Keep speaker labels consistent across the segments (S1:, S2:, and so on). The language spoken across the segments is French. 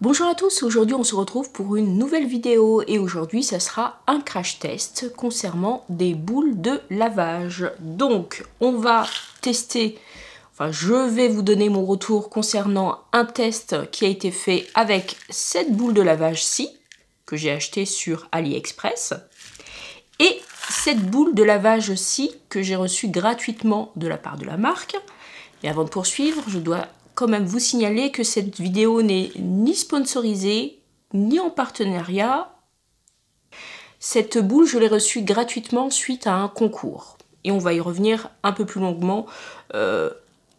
S1: Bonjour à tous, aujourd'hui on se retrouve pour une nouvelle vidéo et aujourd'hui ça sera un crash test concernant des boules de lavage. Donc on va tester, je vais vous donner mon retour concernant un test qui a été fait avec cette boule de lavage-ci que j'ai acheté sur AliExpress et cette boule de lavage-ci que j'ai reçue gratuitement de la part de la marque. Et avant de poursuivre, je dois quand même vous signaler que cette vidéo n'est ni sponsorisée, ni en partenariat. Cette boule, je l'ai reçue gratuitement suite à un concours. Et on va y revenir un peu plus longuement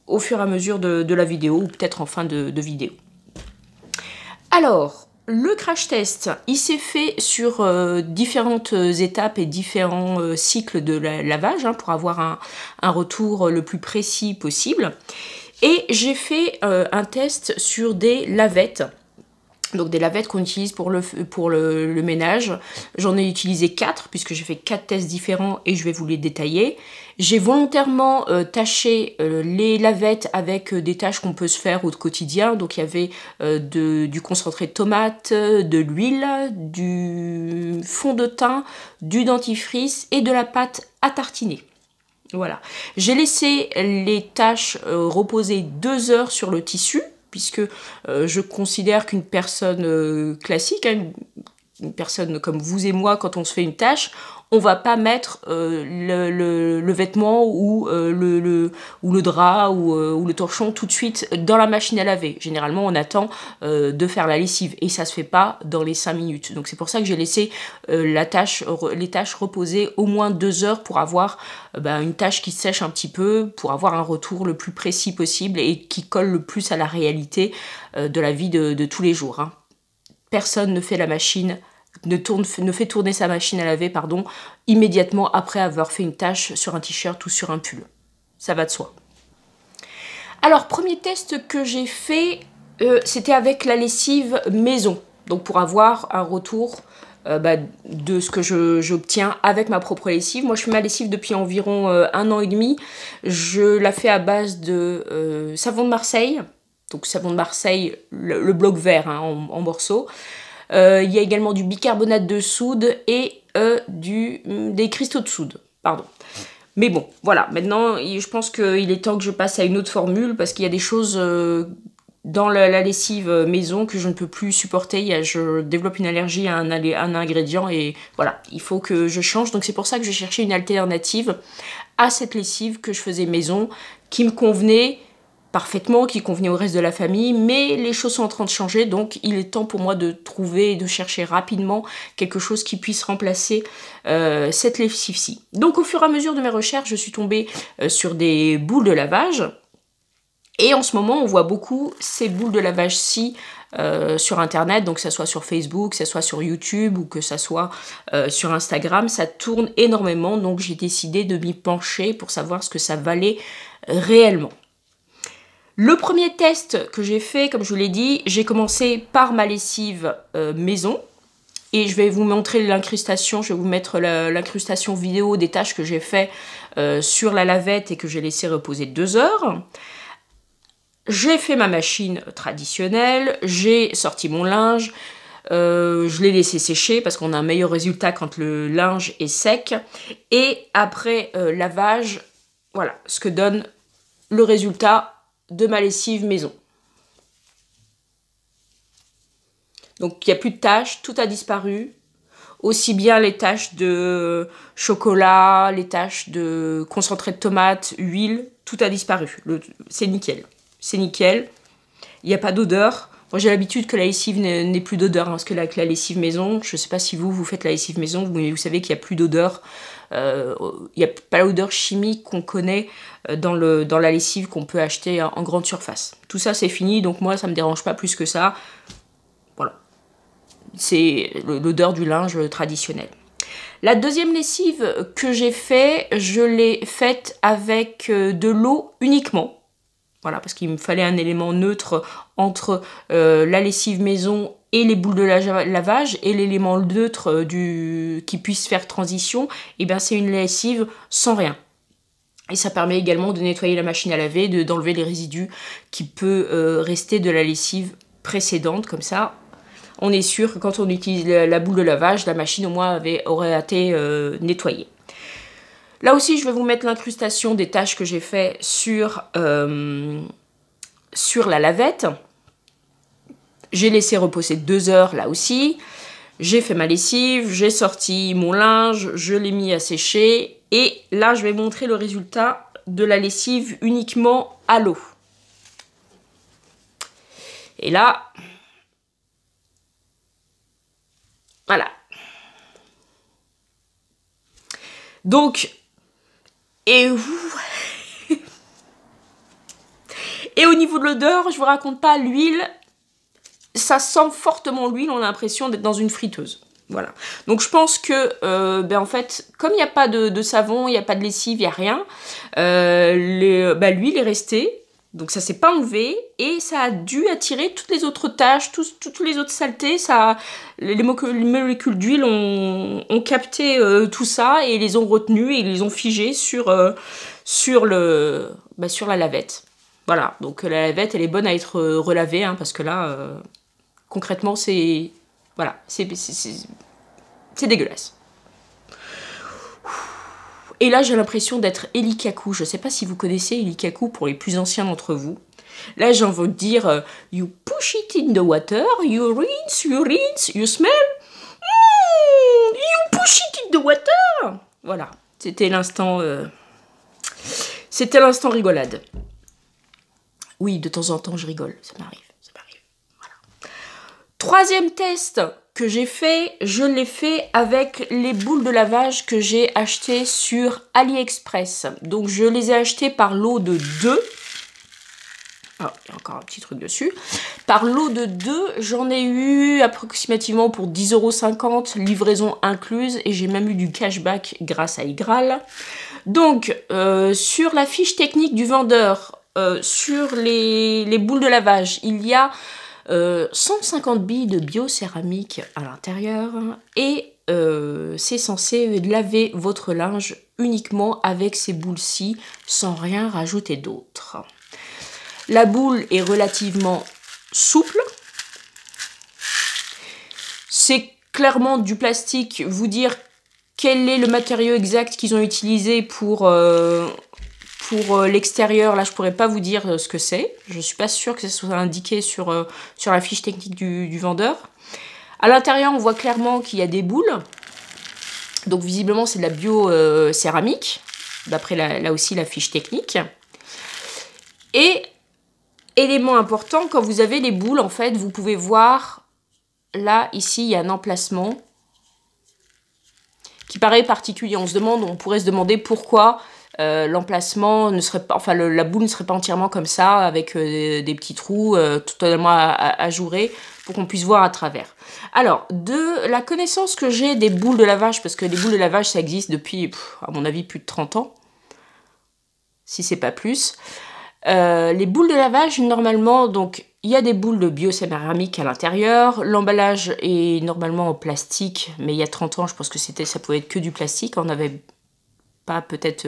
S1: au fur et à mesure de la vidéo, ou peut-être en fin de vidéo. Alors, le crash test, il s'est fait sur différentes étapes et différents cycles de lavage pour avoir un retour le plus précis possible. Et j'ai fait un test sur des lavettes. Donc des lavettes qu'on utilise pour le ménage. J'en ai utilisé 4 puisque j'ai fait 4 tests différents et je vais vous les détailler. J'ai volontairement taché les lavettes avec des tâches qu'on peut se faire au quotidien. Donc il y avait du concentré de tomate, de l'huile, du fond de teint, du dentifrice et de la pâte à tartiner. Voilà. J'ai laissé les tâches reposer 2 heures sur le tissu puisque je considère qu'une personne classique, une personne comme vous et moi, quand on se fait une tâche, on va pas mettre le vêtement ou le drap ou le torchon tout de suite dans la machine à laver. Généralement, on attend de faire la lessive et ça se fait pas dans les 5 minutes. Donc c'est pour ça que j'ai laissé les tâches reposer au moins 2 heures pour avoir une tâche qui sèche un petit peu, pour avoir un retour le plus précis possible et qui colle le plus à la réalité de la vie de tous les jours. Personne ne fait la machine, ne fait tourner sa machine à laver, immédiatement après avoir fait une tâche sur un t-shirt ou sur un pull. Ça va de soi. Alors, premier test que j'ai fait, c'était avec la lessive maison. Donc, pour avoir un retour de ce que j'obtiens avec ma propre lessive. Moi, je fais ma lessive depuis environ 1 an et demi. Je la fais à base de savon de Marseille. Donc savon de Marseille, le bloc vert en morceaux. Il y a également du bicarbonate de soude et des cristaux de soude. Pardon. Mais bon, voilà. Maintenant, je pense qu'il est temps que je passe à une autre formule parce qu'il y a des choses dans la lessive maison que je ne peux plus supporter. Je développe une allergie à un ingrédient et voilà, il faut que je change. Donc c'est pour ça que je cherchais une alternative à cette lessive que je faisais maison, qui me convenait parfaitement, qui convenait au reste de la famille, mais les choses sont en train de changer, donc il est temps pour moi de trouver et de chercher rapidement quelque chose qui puisse remplacer cette lessive-ci. Donc au fur et à mesure de mes recherches, je suis tombée sur des boules de lavage, et en ce moment on voit beaucoup ces boules de lavage-ci sur internet, donc que ça soit sur Facebook, que ça soit sur YouTube ou que ça soit sur Instagram, ça tourne énormément, donc j'ai décidé de m'y pencher pour savoir ce que ça valait réellement. Le premier test que j'ai fait, comme je vous l'ai dit, j'ai commencé par ma lessive maison. Et je vais vous montrer l'incrustation, je vais vous mettre l'incrustation vidéo des tâches que j'ai fait sur la lavette et que j'ai laissé reposer 2 heures. J'ai fait ma machine traditionnelle, j'ai sorti mon linge, je l'ai laissé sécher parce qu'on a un meilleur résultat quand le linge est sec. Et après lavage, voilà ce que donne le résultat de ma lessive maison. Donc il n'y a plus de taches, tout a disparu. Aussi bien les taches de chocolat, les taches de concentré de tomate, huile, tout a disparu. C'est nickel. C'est nickel. Il n'y a pas d'odeur. Moi j'ai l'habitude que la lessive n'ait plus d'odeur, parce que avec la lessive maison, je ne sais pas si vous faites la lessive maison, mais vous savez qu'il n'y a plus d'odeur. Il n'y a pas l'odeur chimique qu'on connaît dans la lessive qu'on peut acheter en grande surface. Tout ça c'est fini, donc moi ça me dérange pas plus que ça. Voilà. C'est l'odeur du linge traditionnel. La deuxième lessive que j'ai fait, je l'ai faite avec de l'eau uniquement. Voilà, parce qu'il me fallait un élément neutre entre la lessive maison et les boules de lavage, et l'élément neutre qui puisse faire transition, et bien c'est une lessive sans rien. Et ça permet également de nettoyer la machine à laver, d'enlever les résidus qui peut rester de la lessive précédentes, comme ça, on est sûr que quand on utilise la boule de lavage, la machine au moins aurait été nettoyée. Là aussi, je vais vous mettre l'incrustation des taches que j'ai fait sur la lavette. J'ai laissé reposer 2 heures là aussi. J'ai fait ma lessive, j'ai sorti mon linge, je l'ai mis à sécher. Et là, je vais montrer le résultat de la lessive uniquement à l'eau. Et là, voilà. Donc, et au niveau de l'odeur, je vous raconte pas, l'huile, ça sent fortement l'huile, on a l'impression d'être dans une friteuse. Voilà. Donc je pense que, en fait, comme il n'y a pas de savon, il n'y a pas de lessive, il n'y a rien, l'huile est restée, donc ça s'est pas enlevé, et ça a dû attirer toutes les autres taches, toutes les autres saletés, les molécules d'huile ont capté tout ça, et les ont retenus, et ils les ont figés sur la lavette. Voilà, donc la lavette, elle est bonne à être relavée, hein, parce que là, concrètement, c'est... Voilà, c'est dégueulasse. Et là, j'ai l'impression d'être Elikaku. Je ne sais pas si vous connaissez Elikaku pour les plus anciens d'entre vous. Là, j'ai envie de dire you push it in the water, you rinse, you smell. You push it in the water. Voilà, c'était l'instant rigolade. Oui, de temps en temps, je rigole, ça m'arrive. Voilà. Troisième test que j'ai fait, je l'ai fait avec les boules de lavage que j'ai achetées sur AliExpress. Donc je les ai achetées par lot de 2. Ah, il y a encore un petit truc dessus. Par lot de 2, j'en ai eu approximativement pour 10,50 €, livraison incluse, et j'ai même eu du cashback grâce à Igral. Donc, sur la fiche technique du vendeur, sur les boules de lavage, il y a 150 billes de biocéramique à l'intérieur, et c'est censé laver votre linge uniquement avec ces boules-ci, sans rien rajouter d'autre. La boule est relativement souple. C'est clairement du plastique. Vous dire quel est le matériau exact qu'ils ont utilisé pour l'extérieur, là je pourrais pas vous dire ce que c'est. Je suis pas sûre que ça soit indiqué sur la fiche technique du vendeur. À l'intérieur, on voit clairement qu'il y a des boules. Donc visiblement c'est de la bio-céramique, d'après là aussi la fiche technique. Et élément important, quand vous avez les boules, en fait, vous pouvez voir, là, ici, il y a un emplacement qui paraît particulier. On pourrait se demander pourquoi l'emplacement ne serait pas, enfin, la boule ne serait pas entièrement comme ça, avec des petits trous totalement ajourés, pour qu'on puisse voir à travers. Alors, de la connaissance que j'ai des boules de lavage, parce que les boules de lavage, ça existe depuis, à mon avis, plus de 30 ans, si c'est pas plus. Les boules de lavage, normalement, donc il y a des boules de biocéramique à l'intérieur. L'emballage est normalement en plastique, mais il y a 30 ans, je pense que ça pouvait être que du plastique. On n'avait pas peut-être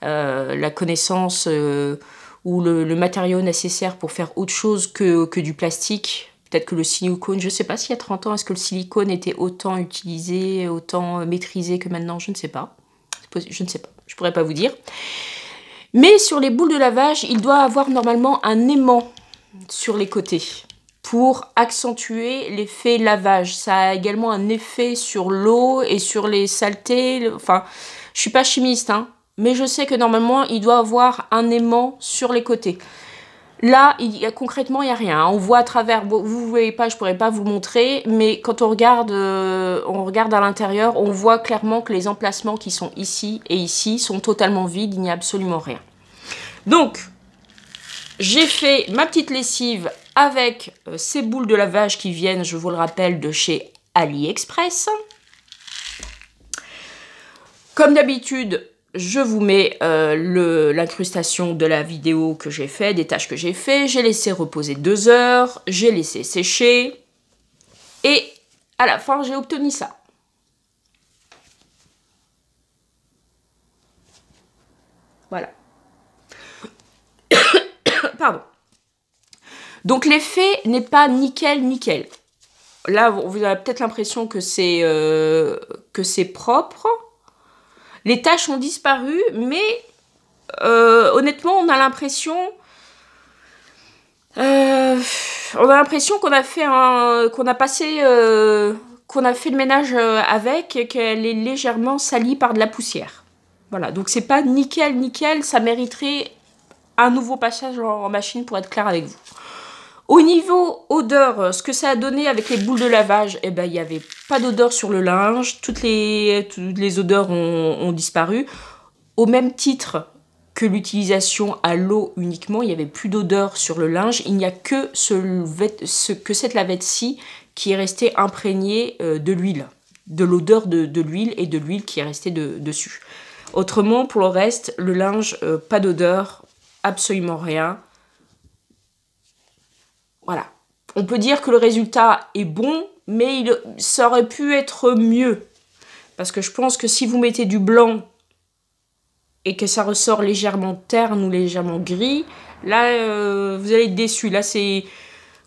S1: la connaissance ou le matériau nécessaire pour faire autre chose que du plastique. Peut-être que le silicone, je ne sais pas s'il y a 30 ans, est-ce que le silicone était autant utilisé, autant maîtrisé que maintenant, je ne sais pas. Je ne sais pas, je ne pourrais pas vous dire. Mais sur les boules de lavage, il doit avoir normalement un aimant sur les côtés pour accentuer l'effet lavage. Ça a également un effet sur l'eau et sur les saletés. Enfin, je suis pas chimiste, hein, mais je sais que normalement, il doit avoir un aimant sur les côtés. Là, concrètement, il n'y a rien. On voit à travers, vous ne voyez pas, je ne pourrais pas vous montrer, mais quand on regarde à l'intérieur, on voit clairement que les emplacements qui sont ici et ici sont totalement vides, il n'y a absolument rien. Donc, j'ai fait ma petite lessive avec ces boules de lavage qui viennent, je vous le rappelle, de chez AliExpress. Comme d'habitude, je vous mets l'incrustation de la vidéo que j'ai fait, des tâches que j'ai fait. J'ai laissé reposer 2 heures, j'ai laissé sécher. Et à la fin, j'ai obtenu ça. Voilà. Pardon. Donc l'effet n'est pas nickel, nickel. Là, vous avez peut-être l'impression que c'est propre. Les taches ont disparu, mais honnêtement, on a l'impression... qu'on a fait qu'on a fait le ménage avec et qu'elle est légèrement salie par de la poussière. Voilà, donc c'est pas nickel, nickel, ça mériterait un nouveau passage en machine pour être clair avec vous. Au niveau odeur, ce que ça a donné avec les boules de lavage, eh ben, il n'y avait pas d'odeur sur le linge, toutes les odeurs ont disparu. Au même titre que l'utilisation à l'eau uniquement, il n'y avait plus d'odeur sur le linge, il n'y a que cette lavette-ci qui est restée imprégnée de l'huile, de l'odeur de l'huile et de l'huile qui est restée dessus. Autrement, pour le reste, le linge, pas d'odeur, absolument rien. Voilà. On peut dire que le résultat est bon, mais ça aurait pu être mieux. Parce que je pense que si vous mettez du blanc et que ça ressort légèrement terne ou légèrement gris, là, vous allez être déçu. Là,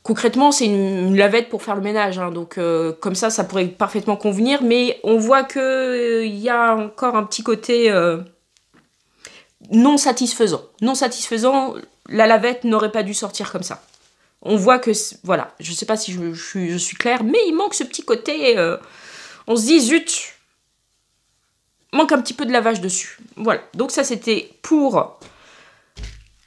S1: concrètement, c'est une lavette pour faire le ménage. Hein, donc, comme ça pourrait parfaitement convenir. Mais on voit qu'il y a encore un petit côté non satisfaisant. Non satisfaisant, la lavette n'aurait pas dû sortir comme ça. On voit que, voilà, je sais pas si je suis claire, mais il manque ce petit côté, on se dit, zut, manque un petit peu de lavage dessus. Voilà, donc ça c'était pour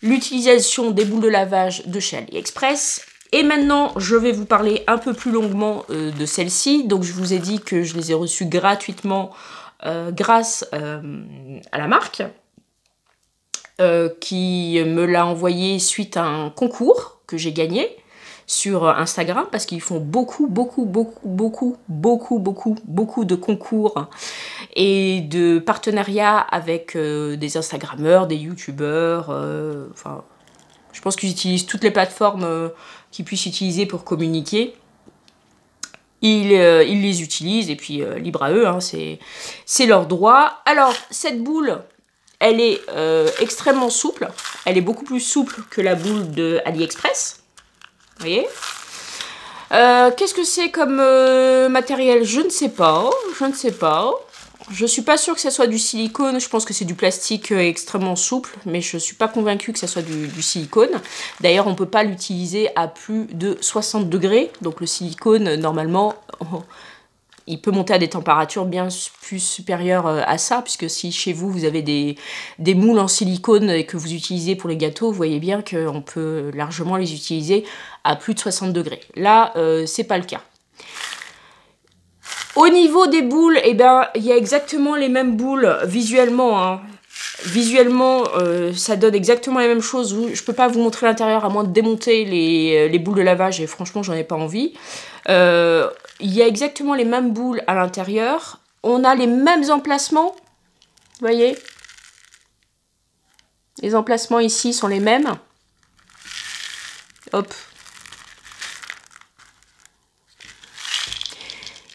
S1: l'utilisation des boules de lavage de chez AliExpress. Et maintenant, je vais vous parler un peu plus longuement de celle-ci. Donc je vous ai dit que je les ai reçues gratuitement grâce à la marque qui me l'a envoyé suite à un concours que j'ai gagné sur Instagram parce qu'ils font beaucoup de concours et de partenariats avec des Instagrammeurs, des YouTubeurs, enfin, je pense qu'ils utilisent toutes les plateformes qu'ils puissent utiliser pour communiquer. Ils les utilisent et puis libre à eux, hein, c'est leur droit. Alors, cette boule, elle est extrêmement souple. Elle est beaucoup plus souple que la boule de AliExpress. Vous voyez ? Qu'est-ce que c'est comme matériel ? Je ne sais pas. Je ne sais pas. Je suis pas sûre que ça soit du silicone. Je pense que c'est du plastique extrêmement souple. Mais je suis pas convaincue que ça soit du silicone. D'ailleurs, on peut pas l'utiliser à plus de 60 degrés. Donc le silicone, normalement... il peut monter à des températures bien plus supérieures à ça, puisque si chez vous, vous avez des moules en silicone et que vous utilisez pour les gâteaux, vous voyez bien qu'on peut largement les utiliser à plus de 60 degrés. Là, c'est pas le cas. Au niveau des boules, eh ben, il y a exactement les mêmes boules visuellement, hein. Visuellement, ça donne exactement la même chose. Je peux pas vous montrer l'intérieur à moins de démonter les boules de lavage et franchement, j'en ai pas envie. Il y a exactement les mêmes boules à l'intérieur. On a les mêmes emplacements. Vous voyez ? Les emplacements ici sont les mêmes. Hop.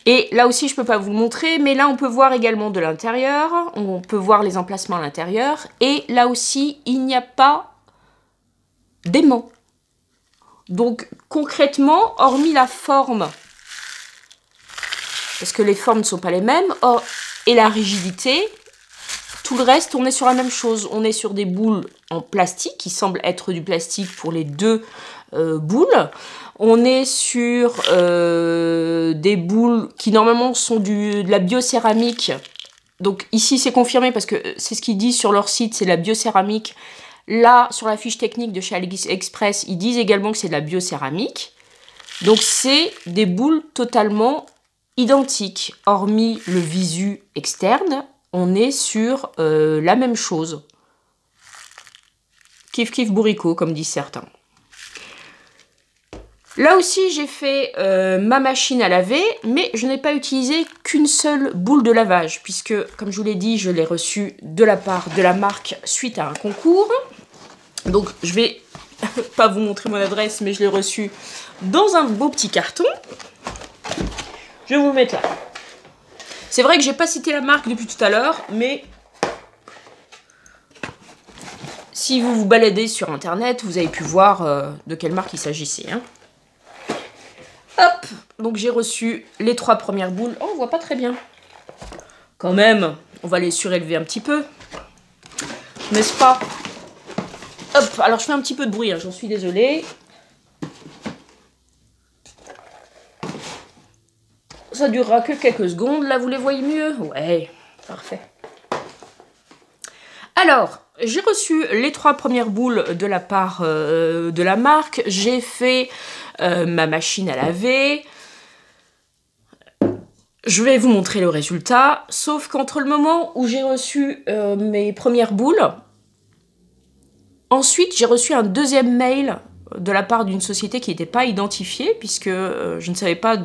S1: Et là aussi, je ne peux pas vous le montrer, mais là, on peut voir également de l'intérieur. On peut voir les emplacements à l'intérieur. Et là aussi, il n'y a pas d'aimant. Donc, concrètement, hormis la forme, parce que les formes ne sont pas les mêmes, et la rigidité, tout le reste, on est sur la même chose. On est sur des boules en plastique, qui semblent être du plastique pour les deux boules. On est sur des boules qui normalement sont de la biocéramique. Donc ici c'est confirmé parce que c'est ce qu'ils disent sur leur site, c'est la biocéramique. Là, sur la fiche technique de chez AliExpress, ils disent également que c'est de la biocéramique. Donc c'est des boules totalement identiques. Hormis le visu externe, on est sur la même chose. Kiff kiff bourricot, comme disent certains. Là aussi, j'ai fait ma machine à laver, mais je n'ai pas utilisé qu'une seule boule de lavage, puisque, comme je vous l'ai dit, je l'ai reçue de la part de la marque suite à un concours. Donc, je vais pas vous montrer mon adresse, mais je l'ai reçue dans un beau petit carton. Je vais vous le mettre là. C'est vrai que j'ai pas cité la marque depuis tout à l'heure, mais Si vous vous baladez sur internet, vous avez pu voir de quelle marque il s'agissait. Hein. Hop, donc j'ai reçu les 3 premières boules. Oh, on voit pas très bien. Quand même, on va les surélever un petit peu. N'est-ce pas? Hop, alors je fais un petit peu de bruit, hein, j'en suis désolée. Ça durera que quelques secondes. Là, vous les voyez mieux? Ouais, parfait. Alors, j'ai reçu les 3 premières boules de la part de la marque. J'ai fait ma machine à laver. Je vais vous montrer le résultat. Sauf qu'entre le moment où j'ai reçu mes premières boules, ensuite j'ai reçu un deuxième mail de la part d'une société qui n'était pas identifiée, puisque je ne savais pas...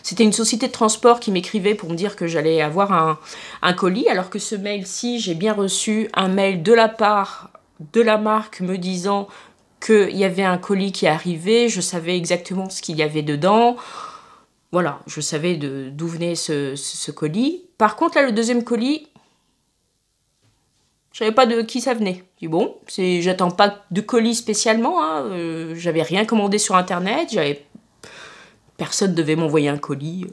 S1: C'était une société de transport qui m'écrivait pour me dire que j'allais avoir un colis, alors que ce mail-ci, j'ai bien reçu un mail de la part de la marque me disant qu'il y avait un colis qui arrivait, je savais exactement ce qu'il y avait dedans. Voilà, je savais d'où venait ce colis. Par contre, là, le deuxième colis, je savais pas de qui ça venait. Je dis bon, j'attends pas de colis spécialement, hein, j'avais rien commandé sur internet, personne devait m'envoyer un colis.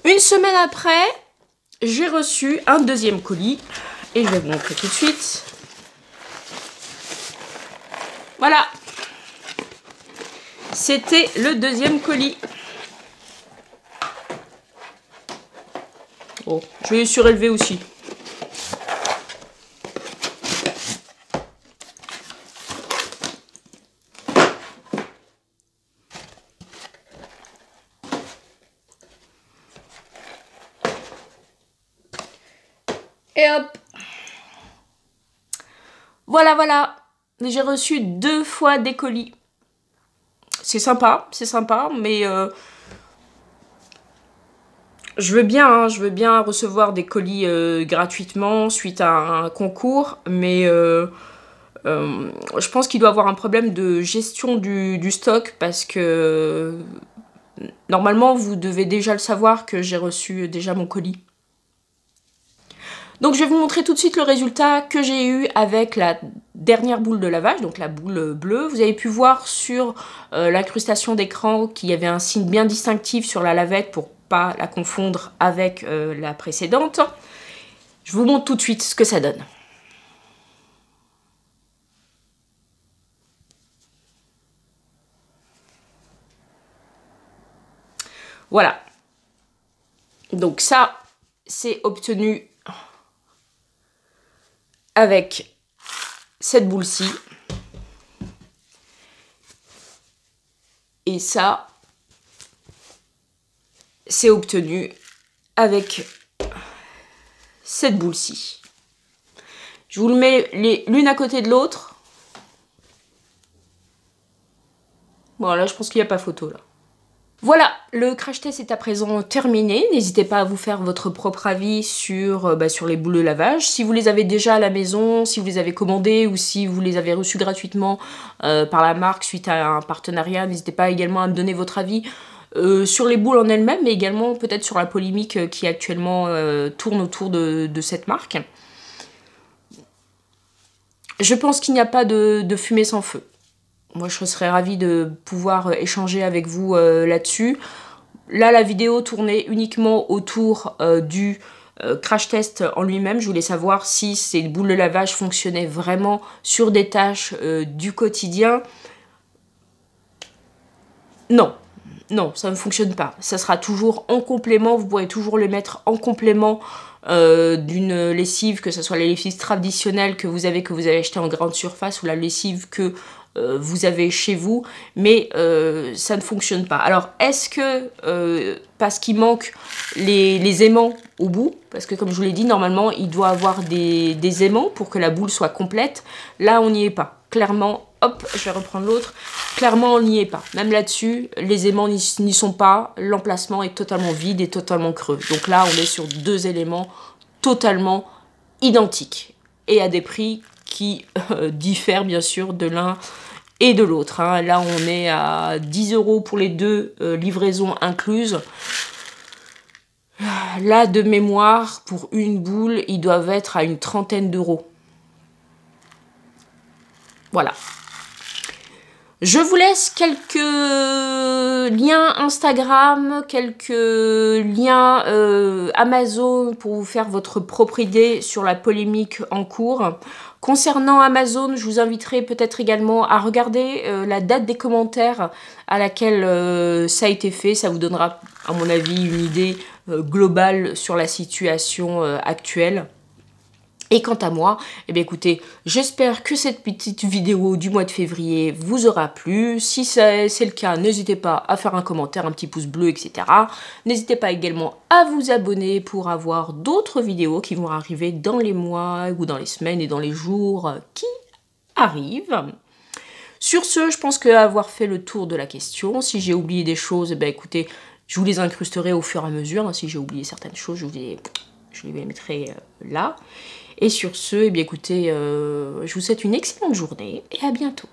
S1: Une semaine après, j'ai reçu un deuxième colis. Et je vais vous montrer tout de suite. Voilà. C'était le deuxième colis. Bon, je vais les surélever aussi. Et hop. Voilà, voilà. J'ai reçu 2 fois des colis. C'est sympa, mais je veux bien recevoir des colis gratuitement suite à un concours, mais je pense qu'il doit y avoir un problème de gestion du stock, parce que normalement vous devez déjà le savoir que j'ai reçu déjà mon colis. Donc je vais vous montrer tout de suite le résultat que j'ai eu avec la dernière boule de lavage, donc la boule bleue. Vous avez pu voir sur l'incrustation d'écran qu'il y avait un signe bien distinctif sur la lavette pour pas la confondre avec la précédente. Je vous montre tout de suite ce que ça donne. Voilà. Donc ça, c'est obtenu avec cette boule-ci. Et ça, c'est obtenu avec cette boule-ci. Je vous le mets l'une à côté de l'autre. Bon, là, je pense qu'il n'y a pas photo, là. Voilà, le crash test est à présent terminé. N'hésitez pas à vous faire votre propre avis sur les boules de lavage. Si vous les avez déjà à la maison, si vous les avez commandées ou si vous les avez reçues gratuitement par la marque suite à un partenariat, n'hésitez pas également à me donner votre avis sur les boules en elles-mêmes, mais également peut-être sur la polémique qui actuellement tourne autour de cette marque. Je pense qu'il n'y a pas de fumée sans feu. Moi, je serais ravie de pouvoir échanger avec vous là-dessus. Là, la vidéo tournait uniquement autour du crash test en lui-même. Je voulais savoir si ces boules de lavage fonctionnaient vraiment sur des tâches du quotidien. Non. Non, ça ne fonctionne pas. Ça sera toujours en complément. Vous pourrez toujours le mettre en complément d'une lessive, que ce soit la lessive traditionnelle que vous avez acheté en grande surface ou la lessive que vous avez chez vous, mais ça ne fonctionne pas. Alors, est-ce que, parce qu'il manque les aimants au bout, parce que comme je vous l'ai dit, normalement, il doit avoir des aimants pour que la boule soit complète. Là, on n'y est pas. Clairement, hop, je vais reprendre l'autre. Clairement, on n'y est pas. Même là-dessus, les aimants n'y sont pas. L'emplacement est totalement vide et totalement creux. Donc là, on est sur 2 éléments totalement identiques et à des prix qui diffèrent bien sûr de l'un et de l'autre. Hein. Là, on est à 10 € pour les 2, livraisons incluses. Là, de mémoire, pour une boule, ils doivent être à une trentaine d'euros. Voilà. Je vous laisse quelques liens Instagram, quelques liens Amazon pour vous faire votre propre idée sur la polémique en cours. Concernant Amazon, je vous inviterai peut-être également à regarder la date des commentaires à laquelle ça a été fait. Ça vous donnera, à mon avis, une idée globale sur la situation actuelle. Et quant à moi, eh bien écoutez, j'espère que cette petite vidéo du mois de février vous aura plu. Si c'est le cas, n'hésitez pas à faire un commentaire, un petit pouce bleu, etc. N'hésitez pas également à vous abonner pour avoir d'autres vidéos qui vont arriver dans les mois ou dans les semaines et dans les jours qui arrivent. Sur ce, je pense qu'avoir fait le tour de la question, si j'ai oublié des choses, eh bien écoutez, je vous les incrusterai au fur et à mesure. Si j'ai oublié certaines choses, je les mettrai là. Et sur ce, eh bien écoutez, je vous souhaite une excellente journée et à bientôt.